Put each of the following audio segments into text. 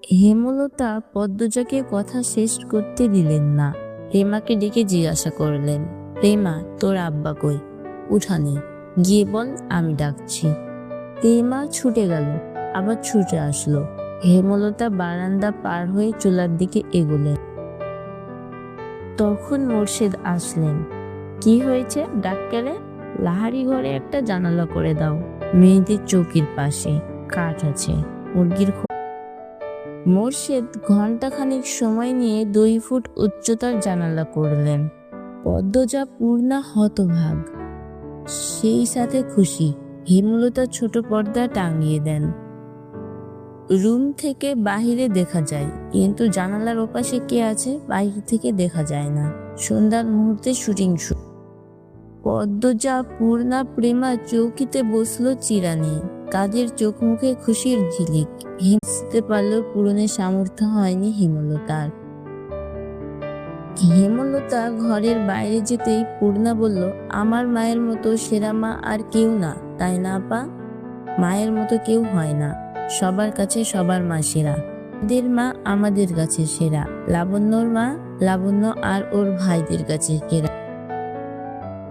হেমলতা পদ্মজাকে কথা শেষ করতে দিলেন না। প্রেমাকে ডেকে জিজ্ঞাসা করলেন, প্রেমা, তোর আব্বা কই? উঠানে গিয়ে বল আমি ডাকছি। প্রেমা ছুটে গেল, আবার ছুটে আসলো। হেমলতা বারান্দা পার হয়ে চুলার দিকে এগোলেন। তখন মোর্শেদ আসলেন। কি হয়েছে ডাক্তারে? লাহারি ঘরে একটা জানালা করে দাও, মেয়েদের চৌকির পাশে কাঠ আছে, মুরগির। মোর্শেদ ঘন্টাখানিক সময় নিয়ে 2 ফুট উচ্চতার জানালা করলেন। পদ্মজা পূর্ণা হতভাগ, সেই সাথে খুশি। হেমলতা ছোট পর্দা টাঙিয়ে দেন। রুম থেকে বাহিরে দেখা যায়, কিন্তু জানালার ওপাশে কে আছে বাইরে থেকে দেখা যায় না। সন্ধ্যার মুহূর্তে শুটিং শুরু। পদ্মজা, পূর্ণা, প্রেমা চৌকিতে বসলো চিরানি। তাদের চোখ মুখে খুশির ঝিলিক। হাসতে পারলেও পূরণের সামর্থ্য হয়নি হেমলতার। হেমলতা ঘরের বাইরে যেতেই পূর্ণা বলল, আমার মায়ের মতো সেরা মা আর কেউ না, তাই না আপা? মায়ের মতো কেউ হয় না, সবার কাছে সবার মা সেরা। আমাদের মা আমাদের কাছে সেরা, লাবণ্যর মা লাবণ্য আর ওর ভাইদের কাছে সেরা,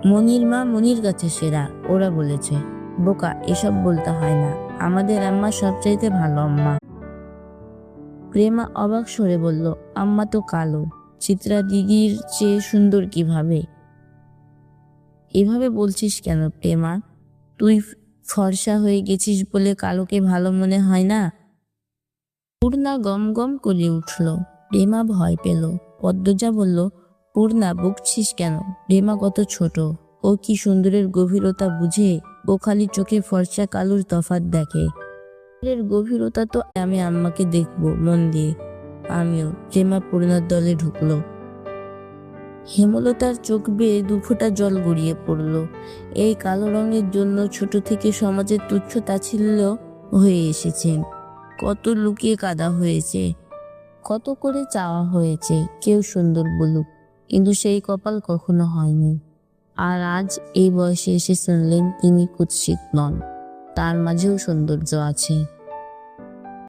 মনির মা মনির কাছে সেরা, ওরা বলেছে। বোকা, এসব বলতে হয় না, আমাদের আম্মা সবচাইতে ভালো আম্মা। প্রেমা অবাক স্বরে বলল, আম্মা তো কালো, চিত্রা দিদির চেয়ে সুন্দর কিভাবে? এভাবে বলছিস কেন প্রেমা? তুই ফর্সা হয়ে গেছিস বলে কালোকে ভালো মনে হয় না? পূর্ণা গম গম করে উঠল। প্রেমা ভয় পেল। পদ্মজা বলল, পূর্ণা বকছিস কেন? প্রেমা কত ছোট, ও কি সুন্দরের গভীরতা বুঝে? ও খালি চোখে ফর্সা কালোর তফাৎ দেখে। এর গভীরতা তো আমি আম্মাকে দেখবো মন দিয়ে। আমিও। প্রেমা পূর্ণার দলে ঢুকলো। হেমলতার চোখ বেয়ে 2 ফোঁটা জল গড়িয়ে পড়ল। এই কালো রঙের জন্য ছোট থেকে সমাজের তুচ্ছ তাচ্ছিল্য হয়ে এসেছেন। কত লুকিয়ে কাঁদা হয়েছে, কত করে চাওয়া হয়েছে কেউ সুন্দর বলুক, কিন্তু সেই কপাল কখনো হয়নি। আর আজ এই বয়সে এসে শুনলেন তিনি কুৎসিত নন, তার মাঝেও সৌন্দর্য আছে।